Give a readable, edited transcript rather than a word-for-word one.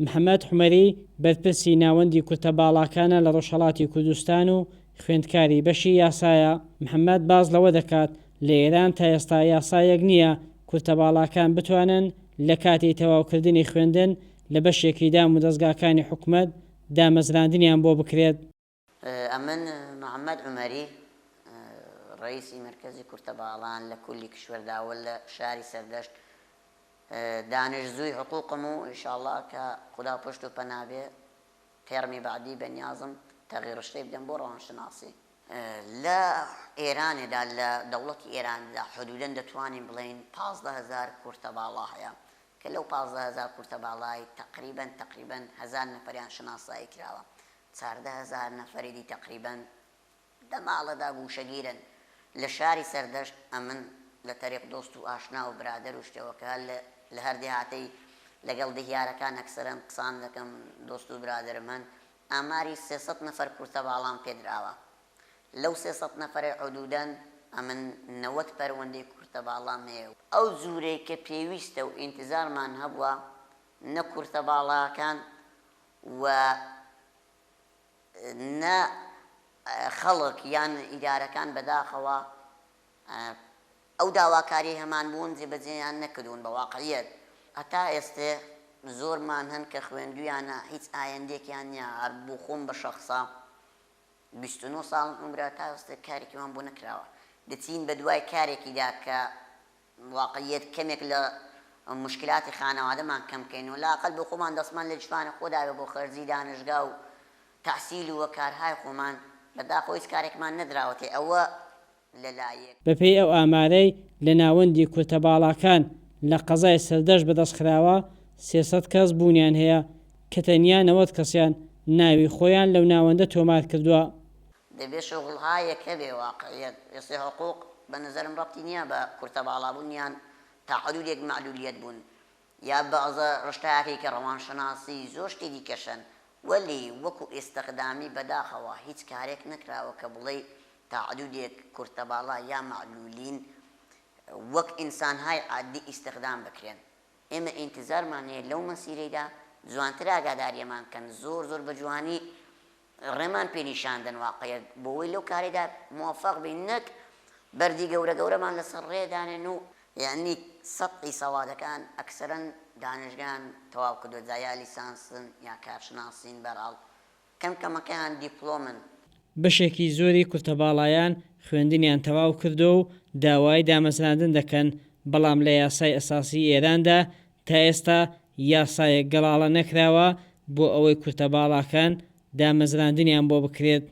محەممەد حومەری بەرپرسی ناوەندی کورتە باڵاکانە لە ڕۆژهەڵاتی کوردستان و خوێندکاری بەشی یاسایە. محەممەد باز لەوە دەکات لە ئێران تا ئێستا یاسایەک نییە کورتە باڵاکان بتوانن لە کاتی تەواوکردنی خوێندن لە بەشێکی دام و دەستگاکانی حکوومەت دامەزراندنیان بۆ بکرێت. ئەمن محەممەد حومەری ڕئیسی مرکزی کورتە باڵان لە کولی کشوەرداوە لە شاری سەردەشت دانشزووی حقوقم و ئینشاءڵڵا کە خدا پشت و پەنابێ تێرمی بعدی بەنیازم تەغییر شتەی بدەم بۆ ڕەوانشناسی لە ئێرانێدا لە دەوڵەتی ئێراندا حدودەن دەتوانین بڵێن 15,000 کورتە باڵا هەیە کە لەو 15,000 کورتە باڵای تقریبەن 1000 نەفەریان شناسایی کراوە 14,000 نەفەری تقریبەن دەماڵەدا گوشەگیرن لە شاری سەردەشت. ئەمن لە تەریق دۆست و ئاشنا و برادەر و شتێوەکە لە هەر دێهاتەی لەگەڵ دەهیارەکان ئەکسەرەن قسان دەکەم دۆست و برادرم هەن ئاماری 300 نەفەر کورتە باڵام پێدراوە لەو 300 نەفەری حدودەن ئەمن 90 پەروەندەی کورتە باڵام هەیە. ئەو زورەی کە پێویستە و ئینتیزارمان هەبووە نە کورتە باڵاکان و نە خەڵک یان ئیدارەکان بەداخەوە ئەو داواکاری هەمان بوون جێبەجێیان نەکردوون بە واقعیەت هەتا ئێستێ زۆرمان هەن کە خوێندویانە هیچ ئایندێکیان نییە هەر بوو خۆم بە شەخسا 29 ساڵم عمرە تا ئێستا کارێکیمان بۆ نەکراوە دەچین بە دوای کارێکیدا کە واقعیەت کەمێک لە مشکلاتی خانەوادەمان کەم بکەین و لااقل بۆ خۆمان دەستمان لە جوانە خۆداوێ بۆ خەرجی دانشگا و تەحسیل و کارهای خۆمان بەداخۆ هیچ کارێکمان نەدراوەتێ ئەوە لەلایەک. بەپێی ئەو ئامارەی لە ناوەندی کورتە باڵاکان لە قەزای سەردەشت بەدەستخراوە 300 کەس بوونیان هەیە کە تەنیا 90 کەسیان ناوی خۆیان لەو ناوەندە تۆمار کردووە. دەبێت شغڵهایەک هەبێ واقعیەت ئێستا حقوق بە نەزەرم ڕەبتی نییە بە کورتە باڵابوونیان تا حدودێک معلولیەت بوون یا بەعزە ڕشتایەکی کە ڕەوانشەناسی زۆر شتی دیکەشن وەلی وەکو ئێستەخدامی بەداخەوە هیچ کارێک نەکراوە کە بڵێ تا حدودێک کورتە باڵا یا معلولین وەک ئینسانهای عادی ئیستخدام بکرێن. ئێمە ئینتیزارمان هەیە لەو مەسیرەیدا جوانتر ئاگاداریەمان کەن زۆر بە جوانی ڕێمان پێنیشاندن واقعیەت بۆەوەی لەو کارێدا موفەق بین نەک بەردی گەورەمان لەسەر ڕێدانێن و یعنی سەدی سەوادەکان ئەکسەرەن دانشگان تەواو کردووە جا لیسانسن یا کارشناسین بەرئاڵ کەمکەمەکەیان دیپلۆمن. بەشێکی زۆری کورتە باڵایان خوێندنیان تەواو کردو و داوای دامەزراندن دەکەن بەڵام لە یاسای ئەساسی ئێراندا تا ئێستا یاسایەک گەڵاڵە نەکراوە بۆ ئەوەی کورتە باڵاکان دامەزراندنیان بۆ بکرێت.